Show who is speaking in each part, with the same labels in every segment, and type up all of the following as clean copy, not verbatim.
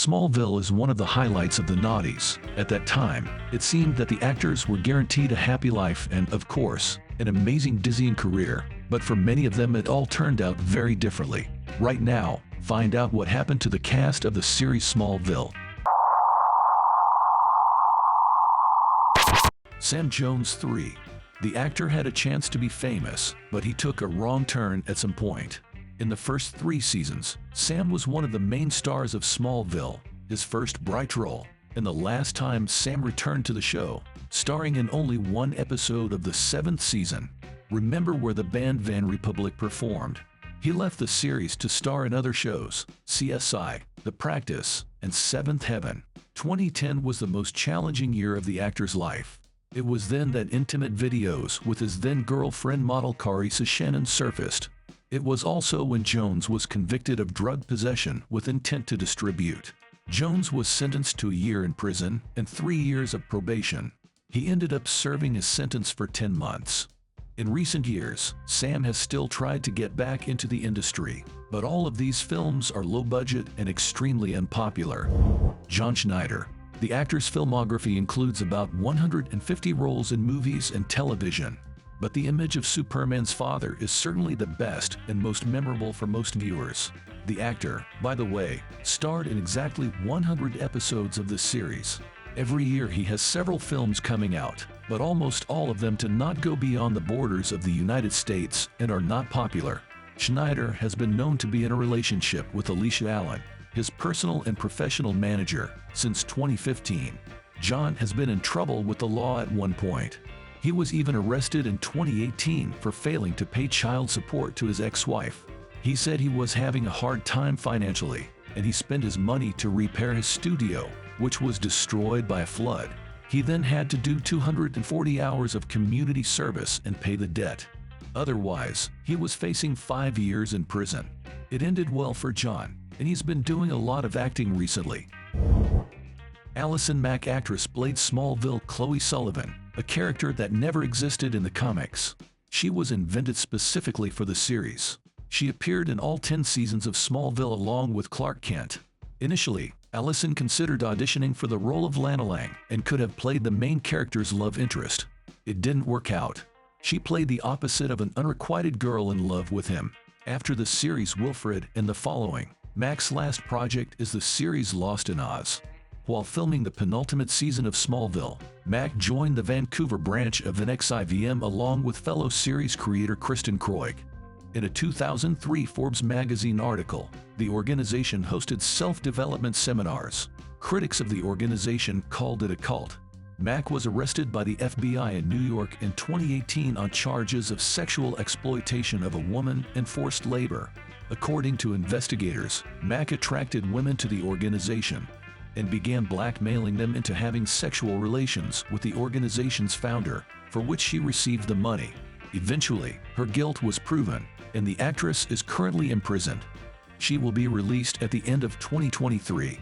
Speaker 1: Smallville is one of the highlights of the noughties. At that time, it seemed that the actors were guaranteed a happy life and, of course, an amazing dizzying career. But for many of them it all turned out very differently. Right now, find out what happened to the cast of the series Smallville. Sam Jones 3. The actor had a chance to be famous, but he took a wrong turn at some point. In the first 3 seasons, Sam was one of the main stars of Smallville, his first bright role, and the last time Sam returned to the show, starring in only 1 episode of the 7th season. Remember where the band Van Republic performed? He left the series to star in other shows, CSI, The Practice, and Seventh Heaven. 2010 was the most challenging year of the actor's life. It was then that intimate videos with his then-girlfriend model Carissa Shannon surfaced. It was also when Jones was convicted of drug possession with intent to distribute. Jones was sentenced to a year in prison and 3 years of probation. He ended up serving his sentence for 10 months. In recent years, Sam has still tried to get back into the industry, but all of these films are low budget and extremely unpopular. John Schneider. The actor's filmography includes about 150 roles in movies and television. But the image of Superman's father is certainly the best and most memorable for most viewers. The actor, by the way, starred in exactly 100 episodes of this series. Every year he has several films coming out, but almost all of them do not go beyond the borders of the United States and are not popular. Schneider has been known to be in a relationship with Alicia Allen, his personal and professional manager, since 2015. John has been in trouble with the law at one point. He was even arrested in 2018 for failing to pay child support to his ex-wife. He said he was having a hard time financially, and he spent his money to repair his studio, which was destroyed by a flood. He then had to do 240 hours of community service and pay the debt. Otherwise, he was facing 5 years in prison. It ended well for John, and he's been doing a lot of acting recently. Allison Mack actress played Smallville Chloe Sullivan, a character that never existed in the comics. She was invented specifically for the series. She appeared in all 10 seasons of Smallville along with Clark Kent. Initially, Allison considered auditioning for the role of Lana and could have played the main character's love interest. It didn't work out. She played the opposite of an unrequited girl in love with him. After the series Wilfred and the following, Mack's last project is the series Lost in Oz. While filming the penultimate season of Smallville, Mack joined the Vancouver branch of NXIVM along with fellow series creator Kristin Kreuk. In a 2003 Forbes magazine article, the organization hosted self-development seminars. Critics of the organization called it a cult. Mack was arrested by the FBI in New York in 2018 on charges of sexual exploitation of a woman and forced labor. According to investigators, Mack attracted women to the organization and began blackmailing them into having sexual relations with the organization's founder, for which she received the money. Eventually, her guilt was proven, and the actress is currently imprisoned. She will be released at the end of 2023.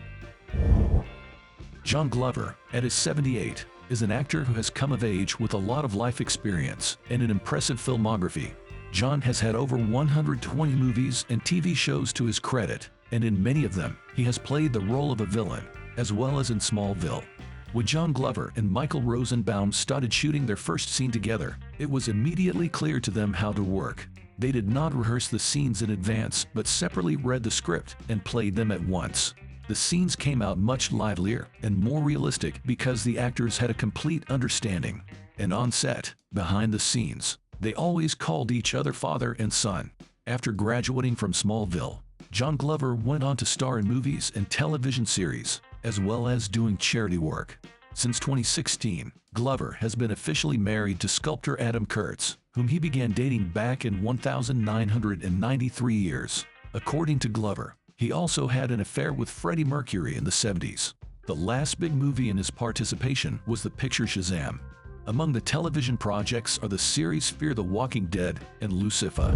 Speaker 1: John Glover, at his 78, is an actor who has come of age with a lot of life experience and an impressive filmography. John has had over 120 movies and TV shows to his credit, and in many of them, he has played the role of a villain, as well as in Smallville. When John Glover and Michael Rosenbaum started shooting their first scene together, it was immediately clear to them how to work. They did not rehearse the scenes in advance but separately read the script and played them at once. The scenes came out much livelier and more realistic because the actors had a complete understanding. And on set, behind the scenes, they always called each other father and son. After graduating from Smallville, John Glover went on to star in movies and television series, as well as doing charity work. Since 2016, Glover has been officially married to sculptor Adam Kurtz, whom he began dating back in 1993 years. According to Glover, he also had an affair with Freddie Mercury in the 70s. The last big movie in his participation was the picture Shazam. Among the television projects are the series Fear the Walking Dead and Lucifer.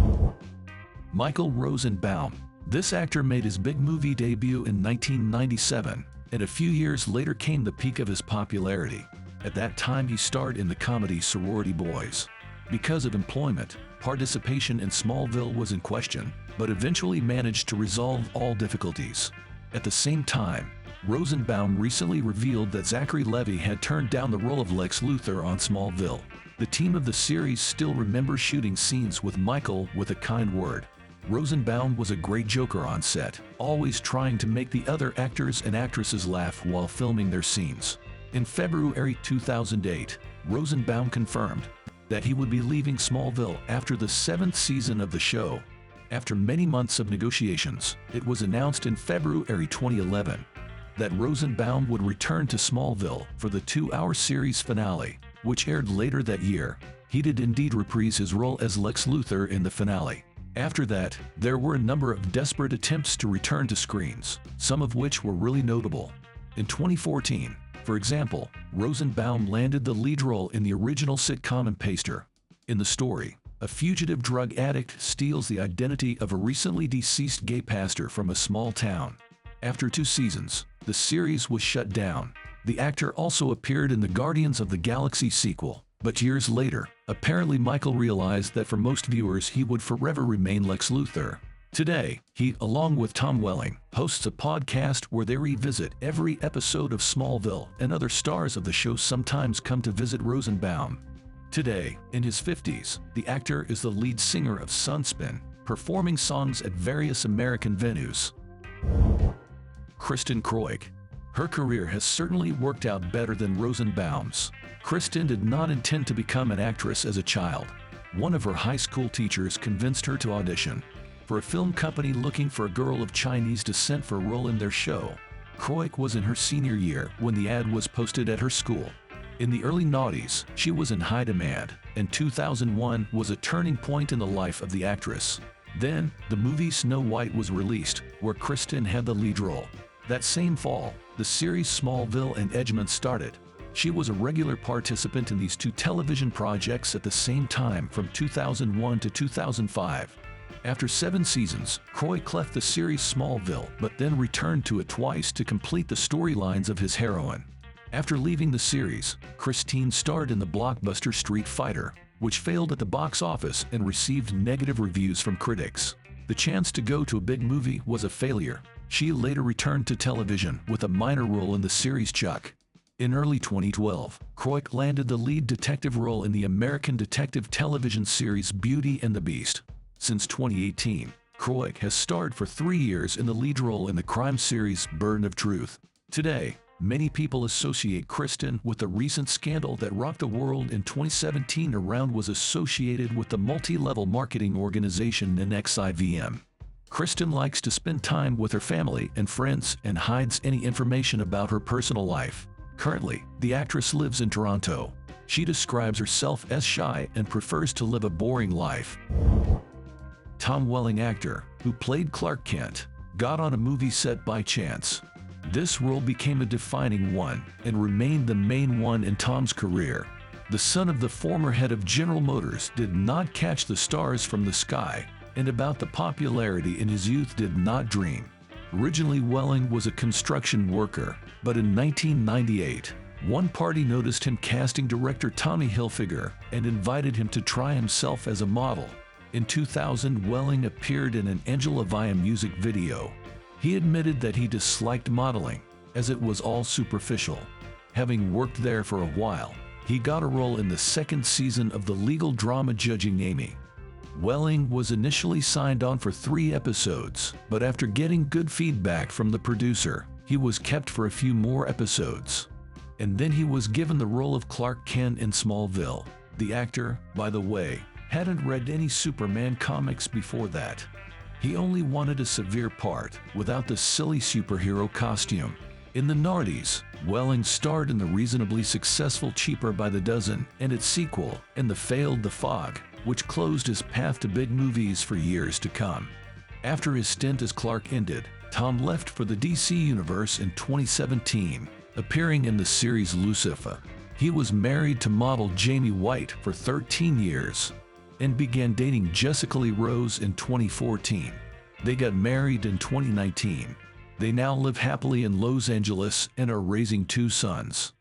Speaker 1: Michael Rosenbaum. This actor made his big movie debut in 1997, and a few years later came the peak of his popularity. At that time he starred in the comedy Sorority Boys. Because of employment, participation in Smallville was in question, but eventually managed to resolve all difficulties. At the same time, Rosenbaum recently revealed that Zachary Levi had turned down the role of Lex Luthor on Smallville. The team of the series still remembers shooting scenes with Michael with a kind word. Rosenbaum was a great joker on set, always trying to make the other actors and actresses laugh while filming their scenes. In February 2008, Rosenbaum confirmed that he would be leaving Smallville after the 7th season of the show. After many months of negotiations, it was announced in February 2011 that Rosenbaum would return to Smallville for the 2-hour series finale, which aired later that year. He did indeed reprise his role as Lex Luthor in the finale. After that, there were a number of desperate attempts to return to screens, some of which were really notable. In 2014, for example, Rosenbaum landed the lead role in the original sitcom Paster. In the story, a fugitive drug addict steals the identity of a recently deceased gay pastor from a small town. After 2 seasons, the series was shut down. The actor also appeared in the Guardians of the Galaxy sequel, but years later, apparently Michael realized that for most viewers he would forever remain Lex Luthor. Today, he, along with Tom Welling, hosts a podcast where they revisit every episode of Smallville, and other stars of the show sometimes come to visit Rosenbaum. Today, in his 50s, the actor is the lead singer of Sunspin, performing songs at various American venues. Kristin Kreuk. Her career has certainly worked out better than Rosenbaum's. Kristin did not intend to become an actress as a child. One of her high school teachers convinced her to audition for a film company looking for a girl of Chinese descent for a role in their show. Kreuk was in her senior year when the ad was posted at her school. In the early noughties, she was in high demand, and 2001 was a turning point in the life of the actress. Then, the movie Snow White was released, where Kristin had the lead role. That same fall, the series Smallville and Edgemont started. She was a regular participant in these 2 television projects at the same time from 2001 to 2005. After 7 seasons, Kreuk left the series Smallville but then returned to it twice to complete the storylines of his heroine. After leaving the series, Kristin starred in the blockbuster Street Fighter, which failed at the box office and received negative reviews from critics. The chance to go to a big movie was a failure. She later returned to television with a minor role in the series Chuck. In early 2012, Kreuk landed the lead detective role in the American detective television series Beauty and the Beast. Since 2018, Kreuk has starred for 3 years in the lead role in the crime series Burden of Truth. Today, many people associate Kristin with the recent scandal that rocked the world in 2017 around was associated with the multi-level marketing organization NXIVM. Kristin likes to spend time with her family and friends and hides any information about her personal life. Currently, the actress lives in Toronto. She describes herself as shy and prefers to live a boring life. Tom Welling, actor who played Clark Kent, got on a movie set by chance. This role became a defining one and remained the main one in Tom's career. The son of the former head of General Motors did not catch the stars from the sky, and about the popularity in his youth did not dream. Originally, Welling was a construction worker, but in 1998, one party noticed him casting director Tommy Hilfiger and invited him to try himself as a model. In 2000, Welling appeared in an Angela Via music video. He admitted that he disliked modeling, as it was all superficial. Having worked there for a while, he got a role in the 2nd season of the legal drama Judging Amy. Welling was initially signed on for 3 episodes, but after getting good feedback from the producer, he was kept for a few more episodes. And then he was given the role of Clark Kent in Smallville. The actor, by the way, hadn't read any Superman comics before that. He only wanted a severe part, without the silly superhero costume. In the noughties, Welling starred in the reasonably successful Cheaper by the Dozen and its sequel, and the failed The Fog, which closed his path to big movies for years to come. After his stint as Clark ended, Tom left for the DC Universe in 2017, appearing in the series Lucifer. He was married to model Jamie White for 13 years and began dating Jessica Lee Rose in 2014. They got married in 2019. They now live happily in Los Angeles and are raising 2 sons.